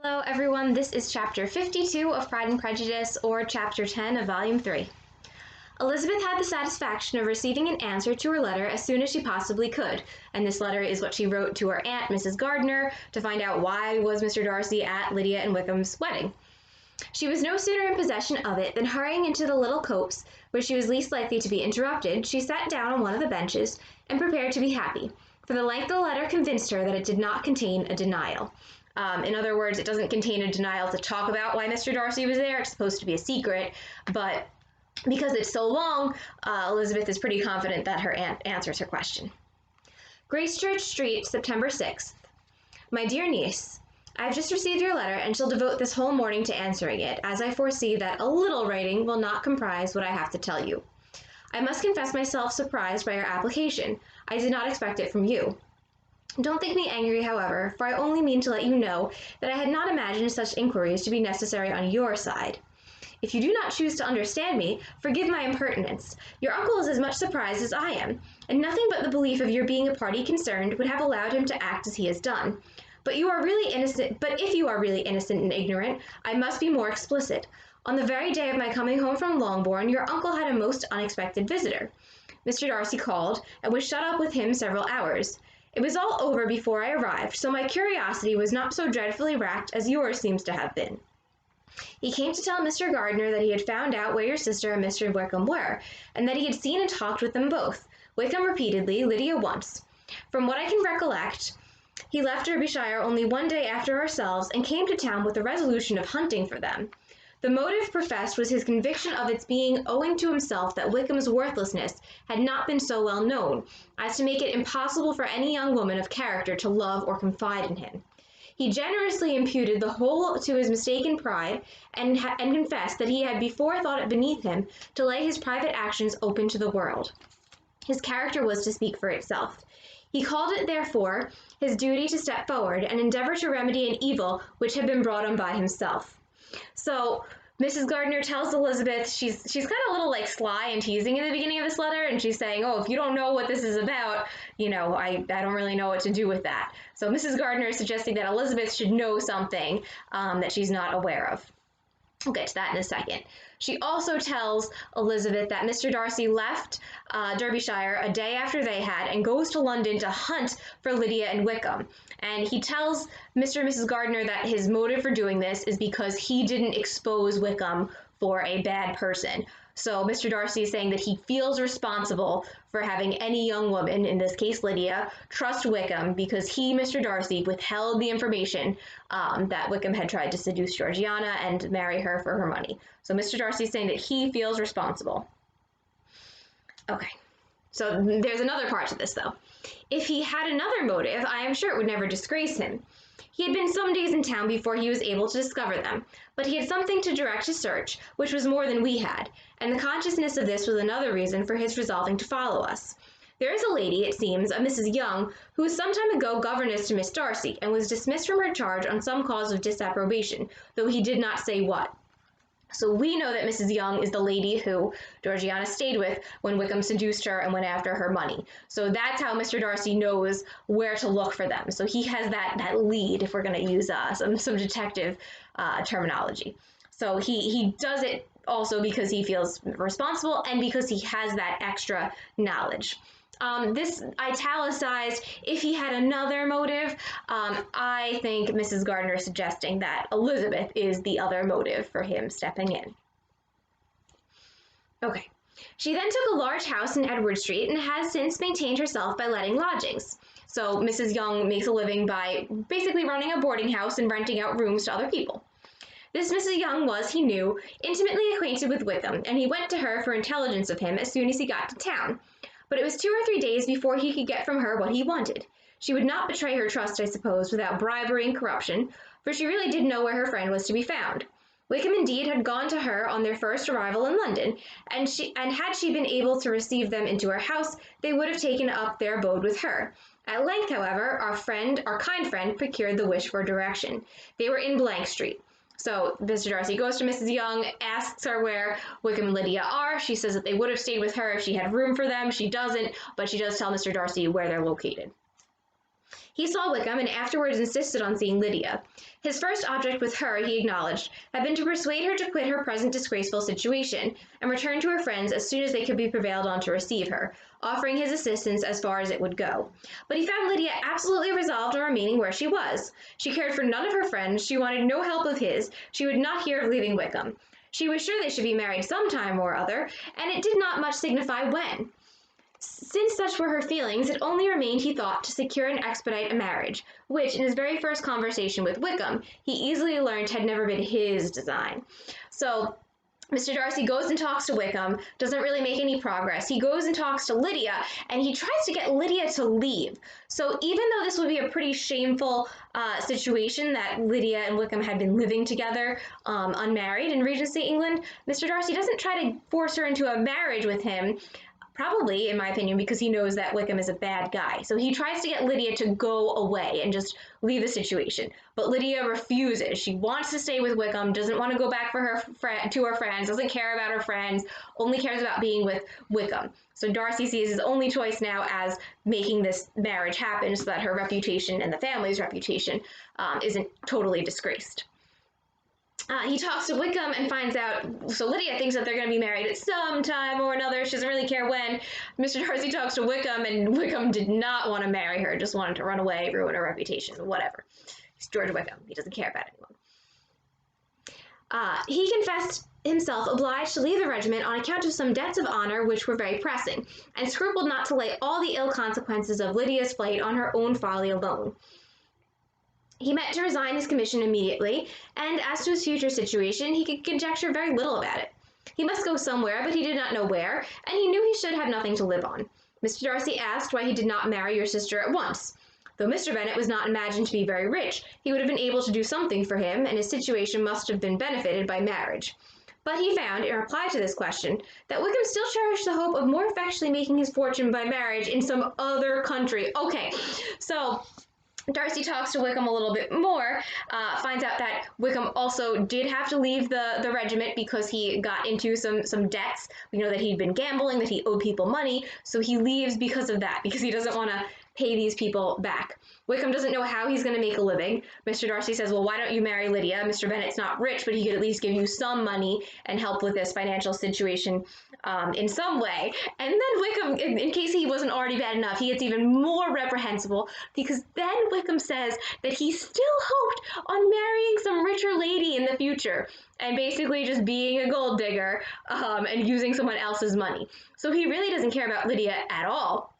Hello everyone, this is chapter 52 of Pride and Prejudice, or chapter 10 of volume 3. Elizabeth had the satisfaction of receiving an answer to her letter as soon as she possibly could, and this letter is what she wrote to her aunt, Mrs. Gardiner, to find out why was Mr. Darcy at Lydia and Wickham's wedding. She was no sooner in possession of it than hurrying into the little copse, where she was least likely to be interrupted, she sat down on one of the benches and prepared to be happy, for the length of the letter convinced her that it did not contain a denial. In other words, it doesn't contain a denial to talk about why Mr. Darcy was there. It's supposed to be a secret, but because it's so long, Elizabeth is pretty confident that her aunt answers her question. Gracechurch Street, September 6th. My dear niece, I have just received your letter and shall devote this whole morning to answering it, as I foresee that a little writing will not comprise what I have to tell you. I must confess myself surprised by your application. I did not expect it from you. Don't think me angry, however, for I only mean to let you know that I had not imagined such inquiries to be necessary on your side. If you do not choose to understand me, forgive my impertinence. Your uncle is as much surprised as I am, and nothing but the belief of your being a party concerned would have allowed him to act as he has done. But if you are really innocent and ignorant, I must be more explicit. On the very day of my coming home from Longbourn, your uncle had a most unexpected visitor. Mr. Darcy called, and was shut up with him several hours. It was all over before I arrived, so my curiosity was not so dreadfully racked as yours seems to have been. He came to tell Mr. Gardiner that he had found out where your sister and Mr. Wickham were, and that he had seen and talked with them both, Wickham repeatedly, Lydia once. From what I can recollect, he left Derbyshire only one day after ourselves, and came to town with the resolution of hunting for them. The motive professed was his conviction of its being owing to himself that Wickham's worthlessness had not been so well known, as to make it impossible for any young woman of character to love or confide in him. He generously imputed the whole to his mistaken pride, and confessed that he had before thought it beneath him to lay his private actions open to the world. His character was to speak for itself. He called it, therefore, his duty to step forward and endeavor to remedy an evil which had been brought on by himself. So Mrs. Gardiner tells Elizabeth she's kind of a little like sly and teasing in the beginning of this letter, and she's saying, oh, if you don't know what this is about, I don't really know what to do with that. So Mrs. Gardiner is suggesting that Elizabeth should know something that she's not aware of. We'll get to that in a second. She also tells Elizabeth that Mr. Darcy left Derbyshire a day after they had and goes to London to hunt for Lydia and Wickham. And he tells Mr. and Mrs. Gardiner that his motive for doing this is because he didn't expose Wickham for a bad person. So Mr. Darcy is saying that he feels responsible for having any young woman, in this case Lydia, trust Wickham because he, Mr. Darcy, withheld the information that Wickham had tried to seduce Georgiana and marry her for her money. So Mr. Darcy is saying that he feels responsible. Okay, so there's another part to this though. If he had another motive, I am sure it would never disgrace him. He had been some days in town before he was able to discover them, but he had something to direct his search, which was more than we had, and the consciousness of this was another reason for his resolving to follow us. There is a lady, it seems, a Mrs. Young, who was some time ago governess to Miss Darcy, and was dismissed from her charge on some cause of disapprobation, though he did not say what. So we know that Mrs. Young is the lady who Georgiana stayed with when Wickham seduced her and went after her money. So that's how Mr. Darcy knows where to look for them. So he has that lead, if we're going to use some detective terminology. So he does it also because he feels responsible and because he has that extra knowledge. This italicized, if he had another motive, I think Mrs. Gardiner is suggesting that Elizabeth is the other motive for him stepping in. Okay. She then took a large house in Edward Street and has since maintained herself by letting lodgings. So Mrs. Young makes a living by basically running a boarding house and renting out rooms to other people. This Mrs. Young was, he knew, intimately acquainted with Wickham, and he went to her for intelligence of him as soon as he got to town. But it was 2 or 3 days before he could get from her what he wanted. She would not betray her trust, I suppose, without bribery and corruption, for she really did know where her friend was to be found. Wickham indeed had gone to her on their first arrival in London, and had she been able to receive them into her house, they would have taken up their abode with her. At length, however, our kind friend, procured the wished for direction. They were in Blank Street. So Mr. Darcy goes to Mrs. Young, asks her where Wickham and Lydia are. She says that they would have stayed with her if she had room for them. She doesn't, but she does tell Mr. Darcy where they're located. He saw Wickham and afterwards insisted on seeing Lydia. His first object with her, he acknowledged, had been to persuade her to quit her present disgraceful situation and return to her friends as soon as they could be prevailed on to receive her, offering his assistance as far as it would go. But he found Lydia absolutely resolved on remaining where she was. She cared for none of her friends, she wanted no help of his, she would not hear of leaving Wickham. She was sure they should be married some time or other, and it did not much signify when. Since such were her feelings, it only remained, he thought, to secure and expedite a marriage, which, in his very first conversation with Wickham, he easily learned had never been his design. So, Mr. Darcy goes and talks to Wickham, doesn't really make any progress. He goes and talks to Lydia, and he tries to get Lydia to leave. So even though this would be a pretty shameful situation that Lydia and Wickham had been living together unmarried in Regency England, Mr. Darcy doesn't try to force her into a marriage with him. Probably, in my opinion, because he knows that Wickham is a bad guy. So he tries to get Lydia to go away and just leave the situation. But Lydia refuses. She wants to stay with Wickham, doesn't want to go back to her friends, doesn't care about her friends, only cares about being with Wickham. So Darcy sees his only choice now as making this marriage happen so that her reputation and the family's reputation isn't totally disgraced. He talks to Wickham and finds out, so Lydia thinks that they're going to be married at some time or another. She doesn't really care when. Mr. Darcy talks to Wickham, and Wickham did not want to marry her, just wanted to run away, ruin her reputation, whatever. He's George Wickham. He doesn't care about anyone. He confessed himself obliged to leave the regiment on account of some debts of honor which were very pressing, and scrupled not to lay all the ill consequences of Lydia's flight on her own folly alone. He meant to resign his commission immediately, and as to his future situation, he could conjecture very little about it. He must go somewhere, but he did not know where, and he knew he should have nothing to live on. Mr. Darcy asked why he did not marry your sister at once. Though Mr. Bennet was not imagined to be very rich, he would have been able to do something for him, and his situation must have been benefited by marriage. But he found, in reply to this question, that Wickham still cherished the hope of more effectually making his fortune by marriage in some other country. Okay, so Darcy talks to Wickham a little bit more, finds out that Wickham also did have to leave the regiment because he got into some debts. We know that he'd been gambling, that he owed people money, so he leaves because of that, because he doesn't want to pay these people back. Wickham doesn't know how he's going to make a living. Mr. Darcy says, well, why don't you marry Lydia? Mr. Bennet's not rich, but he could at least give you some money and help with this financial situation in some way. And then Wickham, in case he wasn't already bad enough, he gets even more reprehensible, because then Wickham says that he still hoped on marrying some richer lady in the future and basically just being a gold digger and using someone else's money. So he really doesn't care about Lydia at all.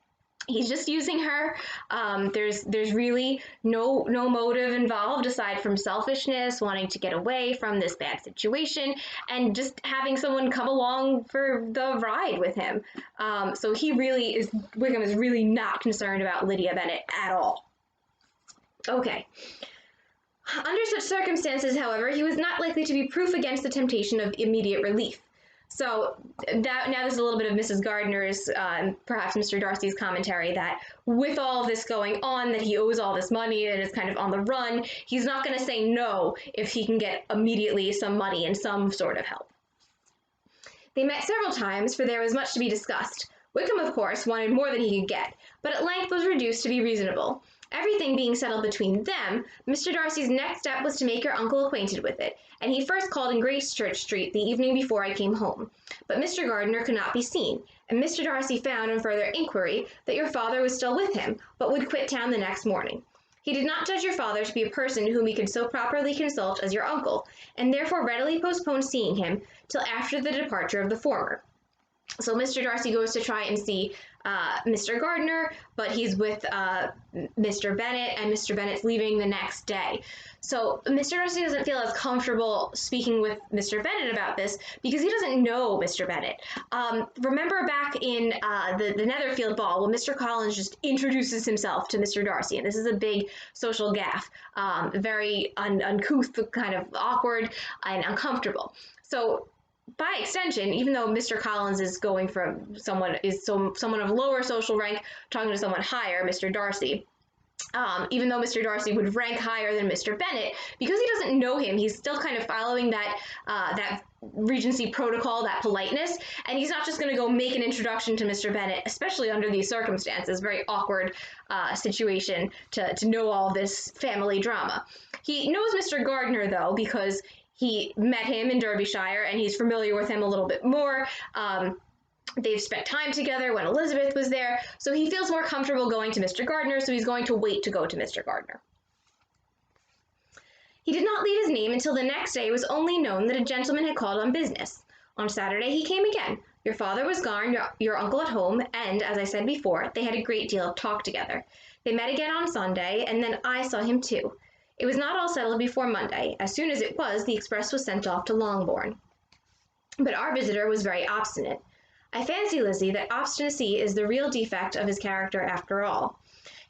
He's just using her. There's really no motive involved aside from selfishness, wanting to get away from this bad situation, and just having someone come along for the ride with him. So Wickham is really not concerned about Lydia Bennet at all. Okay. Under such circumstances, however, he was not likely to be proof against the temptation of immediate relief. So now there's a little bit of Mrs. Gardner's, perhaps Mr. Darcy's commentary that with all of this going on, that he owes all this money and is kind of on the run, he's not going to say no if he can get immediately some money and some sort of help. They met several times, for there was much to be discussed. Wickham, of course, wanted more than he could get, but at length was reduced to be reasonable. Everything being settled between them, Mr. Darcy's next step was to make your uncle acquainted with it, and he first called in Gracechurch Street the evening before I came home. But Mr. Gardner could not be seen, and Mr. Darcy found on further inquiry that your father was still with him, but would quit town the next morning. He did not judge your father to be a person whom he could so properly consult as your uncle, and therefore readily postponed seeing him till after the departure of the former. So Mr. Darcy goes to try and see Mr. Gardner, but he's with Mr. Bennet, and Mr. Bennet's leaving the next day. So Mr. Darcy doesn't feel as comfortable speaking with Mr. Bennet about this because he doesn't know Mr. Bennet. Remember back in the Netherfield ball when Mr. Collins just introduces himself to Mr. Darcy, and this is a big social gaffe, very uncouth, kind of awkward and uncomfortable. So by extension, even though Mr. Collins is going from someone of lower social rank talking to someone higher, Mr. Darcy, even though Mr. Darcy would rank higher than Mr. Bennet, because he doesn't know him, he's still kind of following that Regency protocol, that politeness, and he's not just going to go make an introduction to Mr. Bennet, especially under these circumstances, very awkward situation to know all this family drama. He knows Mr. Gardiner, though, because he met him in Derbyshire, and he's familiar with him a little bit more. They've spent time together when Elizabeth was there, so he feels more comfortable going to Mr. Gardiner, so he's going to wait to go to Mr. Gardiner. He did not leave his name until the next day. It was only known that a gentleman had called on business. On Saturday he came again. Your father was gone, your uncle at home, and, as I said before, they had a great deal of talk together. They met again on Sunday, and then I saw him too. It was not all settled before Monday. As soon as it was, the express was sent off to Longbourn. But our visitor was very obstinate. I fancy, Lizzie, that obstinacy is the real defect of his character after all.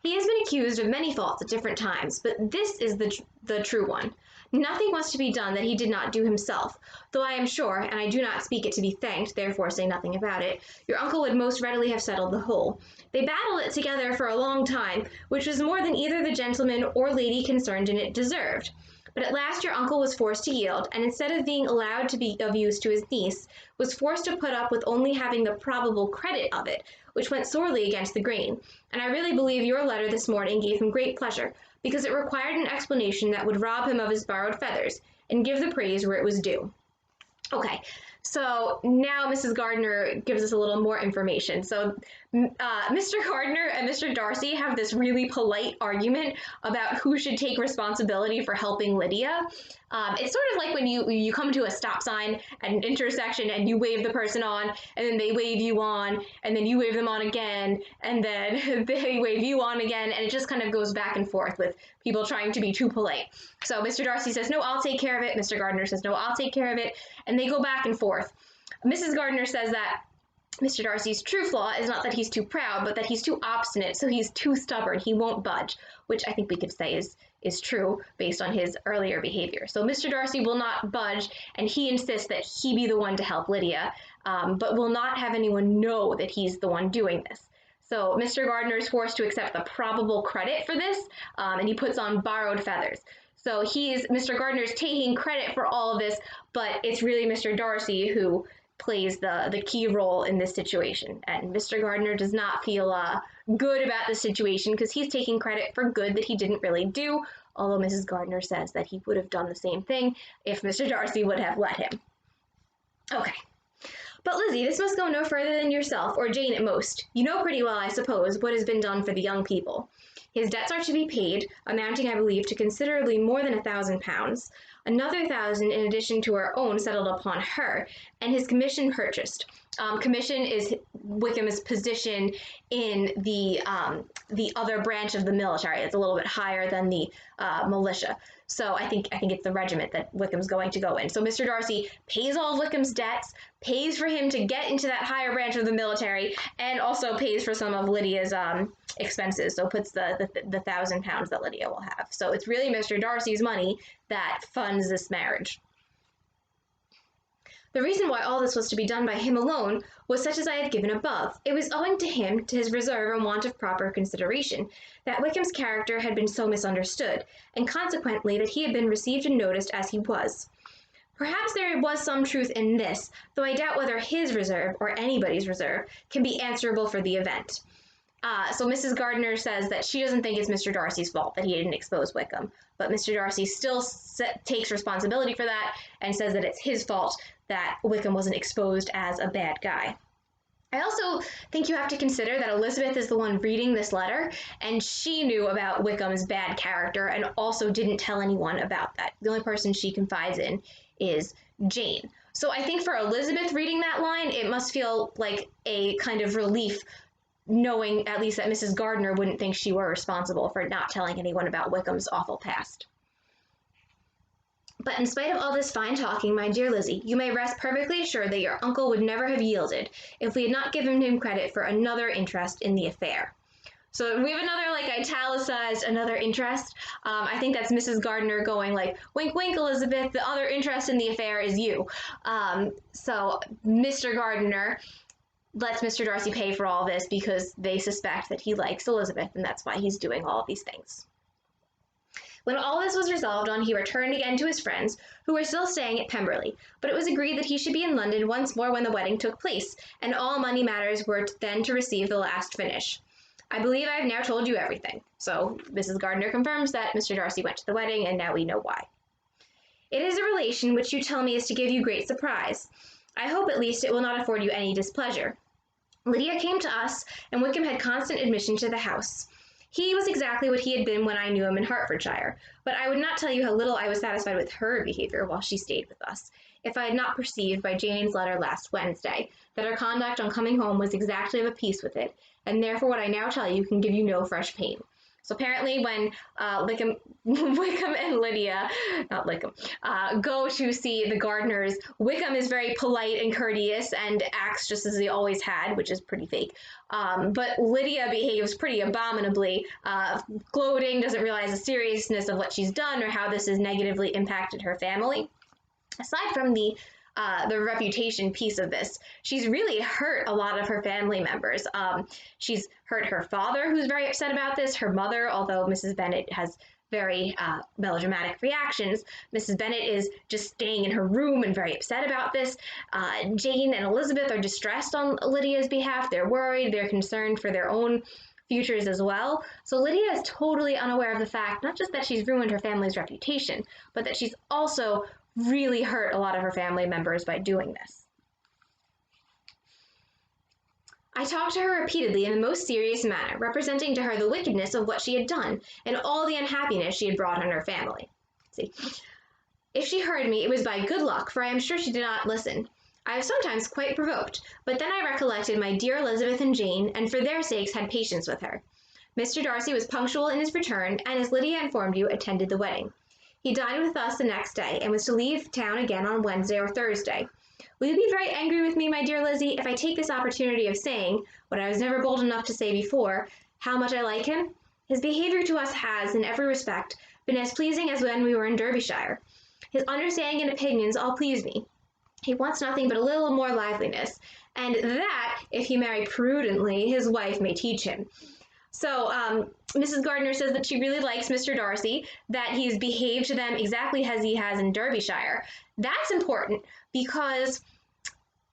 He has been accused of many faults at different times, but this is the true one. Nothing was to be done that he did not do himself, though I am sure, and I do not speak it to be thanked, therefore say nothing about it, your uncle would most readily have settled the whole. They battled it together for a long time, which was more than either the gentleman or lady concerned in it deserved. But at last your uncle was forced to yield, and instead of being allowed to be of use to his niece, was forced to put up with only having the probable credit of it, which went sorely against the grain. And I really believe your letter this morning gave him great pleasure, because it required an explanation that would rob him of his borrowed feathers, and give the praise where it was due. Okay, so now Mrs. Gardiner gives us a little more information. So Mr. Gardiner and Mr. Darcy have this really polite argument about who should take responsibility for helping Lydia. It's sort of like when you come to a stop sign at an intersection and you wave the person on, and then they wave you on, and then you wave them on again, and then they wave you on again, and it just kind of goes back and forth with people trying to be too polite. So Mr. Darcy says, no, I'll take care of it. Mr. Gardiner says, no, I'll take care of it. And they go back and forth. Mrs. Gardiner says that Mr. Darcy's true flaw is not that he's too proud, but that he's too obstinate, so he's too stubborn. He won't budge, which I think we could say is true based on his earlier behavior. So Mr. Darcy will not budge, and he insists that he be the one to help Lydia, but will not have anyone know that he's the one doing this. So Mr. Gardiner is forced to accept the probable credit for this, and he puts on borrowed feathers. So Mr. Gardiner's taking credit for all of this, but it's really Mr. Darcy who plays the key role in this situation. And Mr. Gardiner does not feel good about the situation because he's taking credit for good that he didn't really do, although Mrs. Gardiner says that he would have done the same thing if Mr. Darcy would have let him. Okay. But Lizzie, this must go no further than yourself, or Jane at most. You know pretty well, I suppose, what has been done for the young people. His debts are to be paid, amounting, I believe, to considerably more than £1,000, another 1,000 in addition to her own settled upon her, and his commission purchased. Commission is Wickham's position in the other branch of the military. It's a little bit higher than the militia. So I think it's the regiment that Wickham's going to go in. So Mr. Darcy pays all of Wickham's debts, pays for him to get into that higher branch of the military, and also pays for some of Lydia's expenses. So puts the £1,000 that Lydia will have. So it's really Mr. Darcy's money that funds this marriage. The reason why all this was to be done by him alone was such as I have given above. It was owing to him, to his reserve and want of proper consideration, that Wickham's character had been so misunderstood, and consequently that he had been received and noticed as he was. Perhaps there was some truth in this, though I doubt whether his reserve, or anybody's reserve, can be answerable for the event. So Mrs. Gardiner says that she doesn't think it's Mr. Darcy's fault that he didn't expose Wickham, but Mr. Darcy still takes responsibility for that and says that it's his fault that Wickham wasn't exposed as a bad guy. I also think you have to consider that Elizabeth is the one reading this letter, and she knew about Wickham's bad character and also didn't tell anyone about that. The only person she confides in is Jane. So I think for Elizabeth reading that line, it must feel like a kind of relief knowing at least that Mrs. Gardiner wouldn't think she were responsible for not telling anyone about Wickham's awful past. But in spite of all this fine talking, my dear Lizzie, you may rest perfectly assured that your uncle would never have yielded if we had not given him credit for another interest in the affair. So we have another italicized another interest. I think that's Mrs. Gardiner going like, wink, wink, Elizabeth, the other interest in the affair is you. So Mr. Gardiner lets Mr. Darcy pay for all this because they suspect that he likes Elizabeth, and that's why he's doing all of these things. When all this was resolved on, he returned again to his friends, who were still staying at Pemberley, but it was agreed that he should be in London once more when the wedding took place, and all money matters were then to receive the last finish. I believe I have now told you everything. So Mrs. Gardiner confirms that Mr. Darcy went to the wedding, and now we know why. It is a relation which you tell me is to give you great surprise. I hope at least it will not afford you any displeasure. Lydia came to us, and Wickham had constant admission to the house. He was exactly what he had been when I knew him in Hertfordshire, but I would not tell you how little I was satisfied with her behaviour while she stayed with us, if I had not perceived by Jane's letter last Wednesday that her conduct on coming home was exactly of a piece with it, and therefore what I now tell you can give you no fresh pain. So apparently when Wickham and Lydia, not Wickham, go to see the Gardiners, Wickham is very polite and courteous and acts just as he always had, which is pretty fake. But Lydia behaves pretty abominably, gloating, doesn't realize the seriousness of what she's done or how this has negatively impacted her family. Aside from the reputation piece of this, she's really hurt a lot of her family members. She's hurt her father, who's very upset about this, her mother, although Mrs. Bennet has very melodramatic reactions. Mrs. Bennet is just staying in her room and very upset about this. Jane and Elizabeth are distressed on Lydia's behalf. They're worried, they're concerned for their own futures as well. So Lydia is totally unaware of the fact, not just that she's ruined her family's reputation, but that she's also really hurt a lot of her family members by doing this. I talked to her repeatedly in the most serious manner, representing to her the wickedness of what she had done and all the unhappiness she had brought on her family. See, if she heard me, it was by good luck, for I am sure she did not listen. I was sometimes quite provoked, but then I recollected my dear Elizabeth and Jane, and for their sakes had patience with her. Mr. Darcy was punctual in his return, and as Lydia informed you, attended the wedding. He dined with us the next day, and was to leave town again on Wednesday or Thursday. Will you be very angry with me, my dear Lizzie, if I take this opportunity of saying, what I was never bold enough to say before, how much I like him? His behaviour to us has, in every respect, been as pleasing as when we were in Derbyshire. His understanding and opinions all please me. He wants nothing but a little more liveliness, and that, if he marry prudently, his wife may teach him. So Mrs. Gardiner says that she really likes Mr. Darcy, that he's behaved to them exactly as he has in Derbyshire. That's important because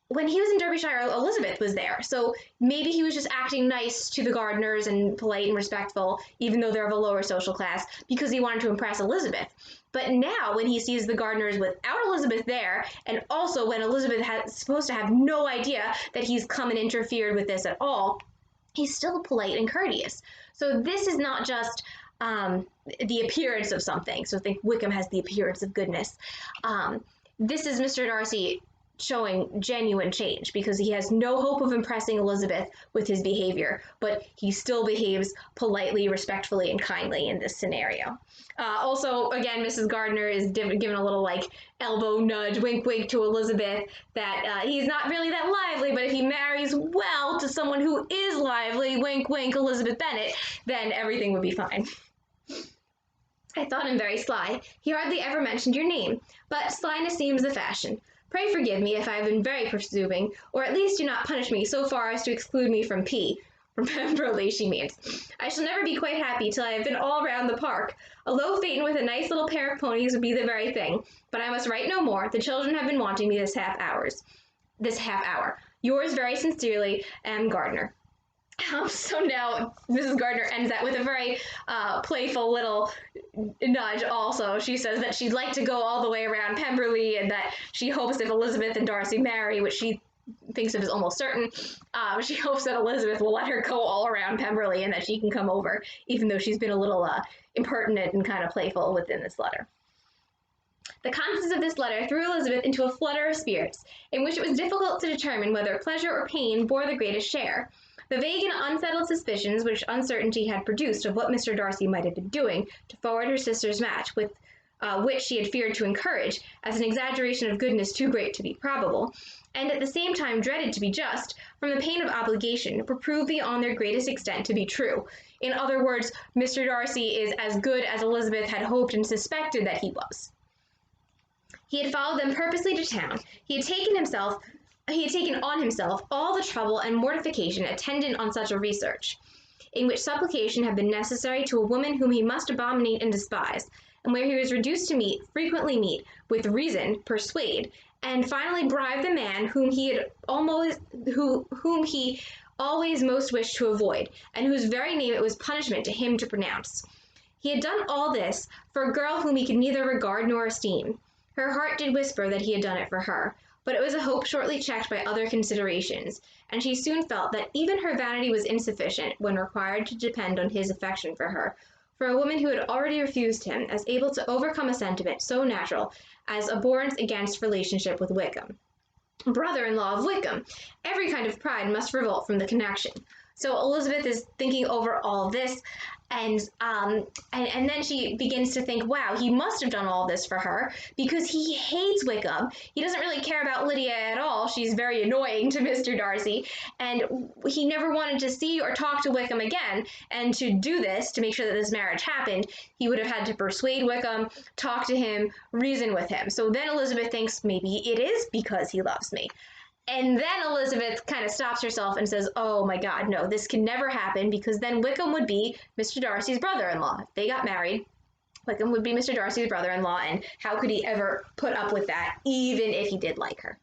when he was in Derbyshire, Elizabeth was there. So maybe he was just acting nice to the Gardiners and polite and respectful, even though they're of a lower social class, because he wanted to impress Elizabeth. But now when he sees the Gardiners without Elizabeth there, and also when Elizabeth is supposed to have no idea that he's come and interfered with this at all, he's still polite and courteous. So this is not just the appearance of something. So think Wickham has the appearance of goodness. This is Mr. Darcy showing genuine change because he has no hope of impressing Elizabeth with his behavior, but he still behaves politely, respectfully, and kindly in this scenario. Also, again, Mrs. Gardiner is given a little like elbow nudge, wink, wink to Elizabeth that he's not really that lively, but if he marries well to someone who is lively, wink, wink, Elizabeth Bennet, then everything would be fine. I thought him very sly. He hardly ever mentioned your name, but slyness seems the fashion. Pray forgive me if I have been very presuming, or at least do not punish me so far as to exclude me from from Pemberley, she means. I shall never be quite happy till I have been all round the park. A low phaeton with a nice little pair of ponies would be the very thing. But I must write no more. The children have been wanting me this half hour. Yours very sincerely, M. Gardiner. So now Mrs. Gardiner ends that with a very playful little nudge also. She says that she'd like to go all the way around Pemberley and that she hopes if Elizabeth and Darcy marry, which she thinks of as almost certain, she hopes that Elizabeth will let her go all around Pemberley and that she can come over, even though she's been a little impertinent and kind of playful within this letter. The contents of this letter threw Elizabeth into a flutter of spirits, in which it was difficult to determine whether pleasure or pain bore the greatest share. The vague and unsettled suspicions which uncertainty had produced of what Mr. Darcy might have been doing to forward her sister's match, with which she had feared to encourage, as an exaggeration of goodness too great to be probable, and at the same time dreaded to be just, from the pain of obligation, were proved beyond their greatest extent to be true. In other words, Mr. Darcy is as good as Elizabeth had hoped and suspected that he was. He had followed them purposely to town. He had taken himself he had taken on himself all the trouble and mortification attendant on such a research, in which supplication had been necessary to a woman whom he must abominate and despise, and where he was reduced to frequently meet, with reason, persuade, and finally bribe the man whom he always most wished to avoid, and whose very name it was punishment to him to pronounce. He had done all this for a girl whom he could neither regard nor esteem. Her heart did whisper that he had done it for her, but it was a hope shortly checked by other considerations, and she soon felt that even her vanity was insufficient when required to depend on his affection for her, for a woman who had already refused him as able to overcome a sentiment so natural as abhorrence against relationship with Wickham. Brother-in-law of Wickham! Every kind of pride must revolt from the connection. So Elizabeth is thinking over all this, and then she begins to think, wow, he must have done all this for her because he hates Wickham. He doesn't really care about Lydia at all. She's very annoying to Mr. Darcy, and he never wanted to see or talk to Wickham again. And to do this, to make sure that this marriage happened, he would have had to persuade Wickham, talk to him, reason with him. So then Elizabeth thinks maybe it is because he loves me. And then Elizabeth kind of stops herself and says, oh my God, no, this can never happen, because then Wickham would be Mr. Darcy's brother-in-law. If they got married, Wickham would be Mr. Darcy's brother-in-law, and how could he ever put up with that, even if he did like her?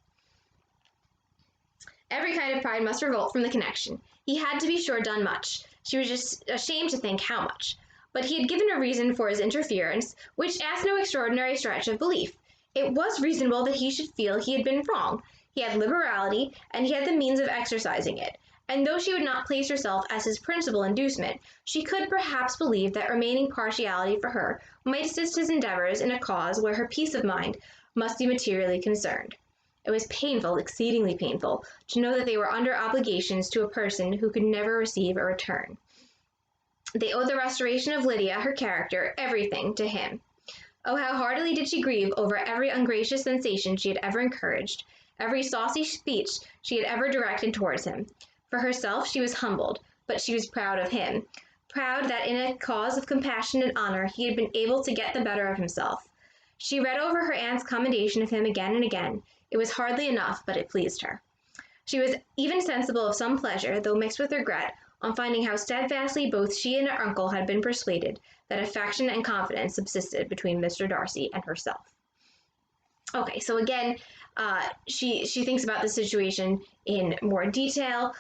Every kind of pride must revolt from the connection. He had, to be sure, done much. She was just ashamed to think how much. But he had given a reason for his interference, which asked no extraordinary stretch of belief. It was reasonable that he should feel he had been wrong. He had liberality, and he had the means of exercising it, and though she would not place herself as his principal inducement, she could perhaps believe that remaining partiality for her might assist his endeavours in a cause where her peace of mind must be materially concerned. It was painful, exceedingly painful, to know that they were under obligations to a person who could never receive a return. They owed the restoration of Lydia, her character, everything, to him. Oh, how heartily did she grieve over every ungracious sensation she had ever encouraged, every saucy speech she had ever directed towards him. For herself she was humbled, but she was proud of him, proud that in a cause of compassion and honor he had been able to get the better of himself. She read over her aunt's commendation of him again and again. It was hardly enough, but it pleased her. She was even sensible of some pleasure, though mixed with regret, on finding how steadfastly both she and her uncle had been persuaded that affection and confidence subsisted between Mr. Darcy and herself. Okay, so again, she thinks about the situation in more detail.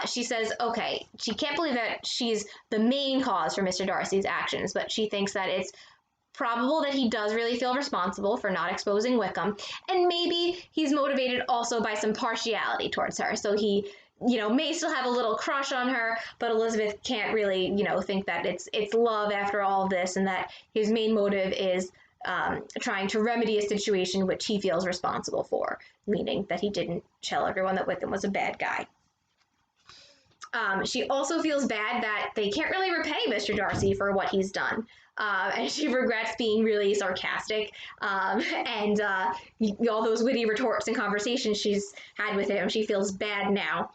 She says, okay, she can't believe that she's the main cause for Mr. Darcy's actions, but she thinks that it's probable that he does really feel responsible for not exposing Wickham, and maybe he's motivated also by some partiality towards her. So he, may still have a little crush on her, but Elizabeth can't really, think that it's love after all of this, and that his main motive is trying to remedy a situation which he feels responsible for, meaning that he didn't tell everyone that Wickham was a bad guy. She also feels bad that they can't really repay Mr. Darcy for what he's done. And she regrets being really sarcastic, and all those witty retorts and conversations she's had with him. She feels bad now.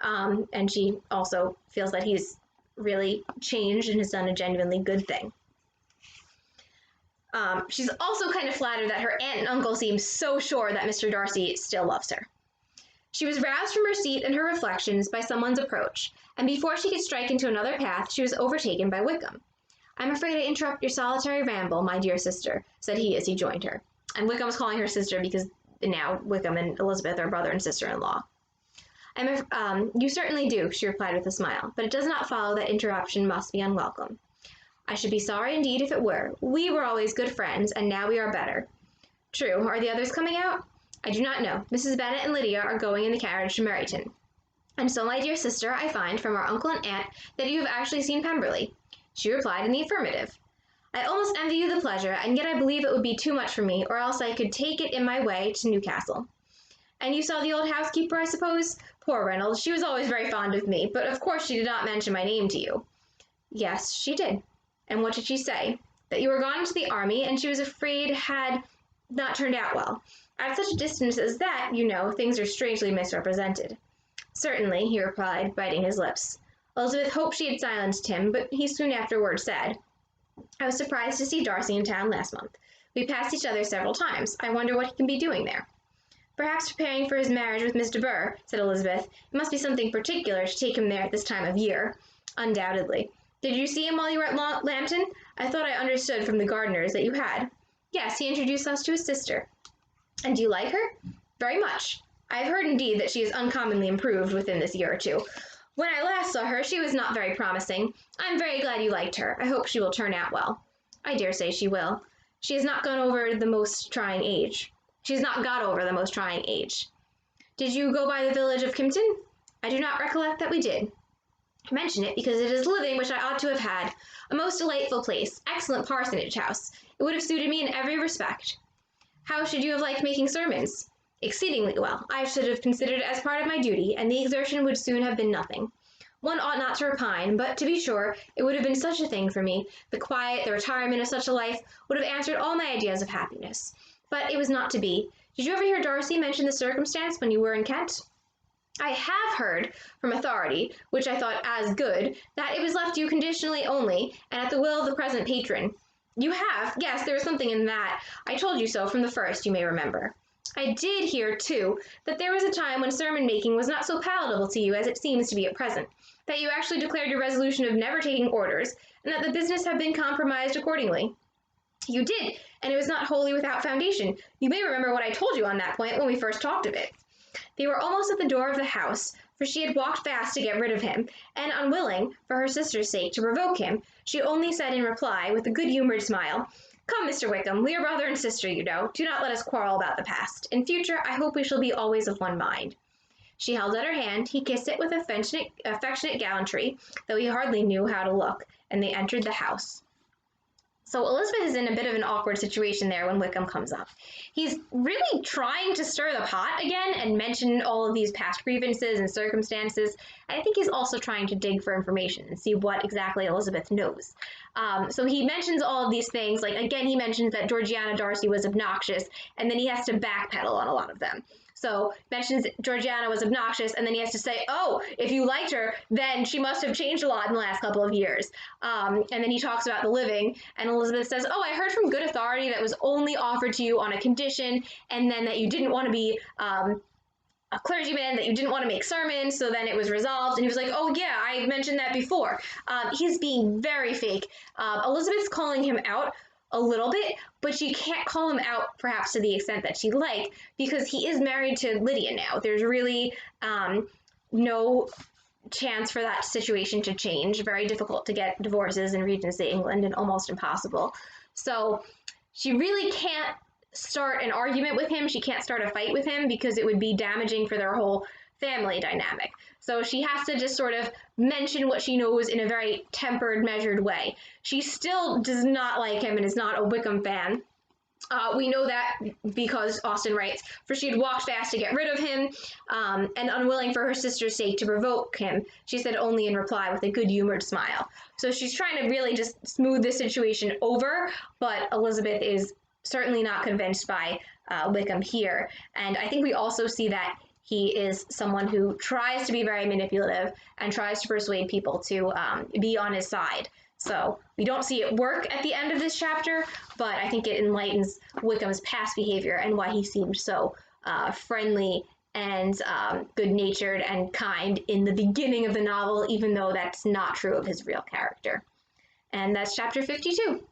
And she also feels that he's really changed and has done a genuinely good thing. She's also kind of flattered that her aunt and uncle seem so sure that Mr. Darcy still loves her. She was roused from her seat and her reflections by someone's approach, and before she could strike into another path, she was overtaken by Wickham. "I'm afraid I interrupt your solitary ramble, my dear sister," said he as he joined her. And Wickham was calling her sister because now Wickham and Elizabeth are brother and sister-in-law. You certainly do," she replied with a smile, "but it does not follow that interruption must be unwelcome. I should be sorry indeed if it were. We were always good friends, and now we are better." "True. Are the others coming out?" "I do not know. Mrs. Bennet and Lydia are going in the carriage to Meryton." "And so, my dear sister, I find from our uncle and aunt that you have actually seen Pemberley." She replied in the affirmative. "I almost envy you the pleasure, and yet I believe it would be too much for me, or else I could take it in my way to Newcastle." "And you saw the old housekeeper, I suppose? Poor Reynolds, she was always very fond of me, but of course she did not mention my name to you." "Yes, she did." "And what did she say?" "That you were gone into the army, and she was afraid had not turned out well. At such a distance as that, things are strangely misrepresented." "Certainly," he replied, biting his lips. Elizabeth hoped she had silenced him, but he soon afterward said, "I was surprised to see Darcy in town last month. We passed each other several times. I wonder what he can be doing there." Perhaps preparing for his marriage with Miss de Bourgh, said Elizabeth. It must be something particular to take him there at this time of year. Undoubtedly. Did you see him while you were at Lambton? I thought I understood from the gardeners that you had. Yes, he introduced us to his sister. And do you like her? Very much. I have heard indeed that she is uncommonly improved within this year or two. When I last saw her, she was not very promising. I am very glad you liked her. I hope she will turn out well. I dare say she will. She has not gone over the most trying age. She has not got over the most trying age. Did you go by the village of Kimpton? I do not recollect that we did. I mention it because it is living which I ought to have had. A most delightful place, excellent parsonage house. It would have suited me in every respect. How should you have liked making sermons? Exceedingly well. I should have considered it as part of my duty, and the exertion would soon have been nothing. One ought not to repine, but to be sure, it would have been such a thing for me. The quiet, the retirement of such a life would have answered all my ideas of happiness. But it was not to be. Did you ever hear Darcy mention the circumstance when you were in Kent? I have heard from authority, which I thought as good, that it was left you conditionally only, and at the will of the present patron. You have? Yes, there is something in that. I told you so from the first, you may remember. I did hear, too, that there was a time when sermon-making was not so palatable to you as it seems to be at present, that you actually declared your resolution of never taking orders, and that the business had been compromised accordingly. You did, and it was not wholly without foundation. You may remember what I told you on that point when we first talked of it. They were almost at the door of the house, for she had walked fast to get rid of him, and unwilling, for her sister's sake, to provoke him, she only said in reply, with a good-humoured smile, Come, Mr. Wickham, we are brother and sister, you know. Do not let us quarrel about the past. In future, I hope we shall be always of one mind. She held out her hand, he kissed it with affectionate gallantry, though he hardly knew how to look, and they entered the house. So Elizabeth is in a bit of an awkward situation there when Wickham comes up. He's really trying to stir the pot again and mention all of these past grievances and circumstances. And I think he's also trying to dig for information and see what exactly Elizabeth knows. So he mentions all of these things. Like, again, he mentions that Georgiana Darcy was obnoxious, and then he has to backpedal on a lot of them. So mentions Georgiana was obnoxious, and then he has to say, oh, if you liked her, then she must have changed a lot in the last couple of years. And then he talks about the living, and Elizabeth says, oh, I heard from good authority that was only offered to you on a condition, and then that you didn't want to be a clergyman, that you didn't want to make sermons, so then it was resolved. And he was like, oh yeah, I mentioned that before. He's being very fake. Elizabeth's calling him out a little bit, but she can't call him out perhaps to the extent that she'd like, because he is married to Lydia now. There's really no chance for that situation to change. Very difficult to get divorces in Regency England and almost impossible. So she really can't start an argument with him. She can't start a fight with him because it would be damaging for their whole family dynamic. So she has to just sort of mention what she knows in a very tempered, measured way. She still does not like him and is not a Wickham fan. We know that because Austen writes, for she had walked fast to get rid of him, and unwilling for her sister's sake to provoke him, she said only in reply with a good-humored smile. So she's trying to really just smooth this situation over, but Elizabeth is certainly not convinced by Wickham here. And I think we also see that he is someone who tries to be very manipulative and tries to persuade people to be on his side. So we don't see it work at the end of this chapter, but I think it enlightens Wickham's past behavior and why he seemed so friendly and good-natured and kind in the beginning of the novel, even though that's not true of his real character. And that's chapter 52.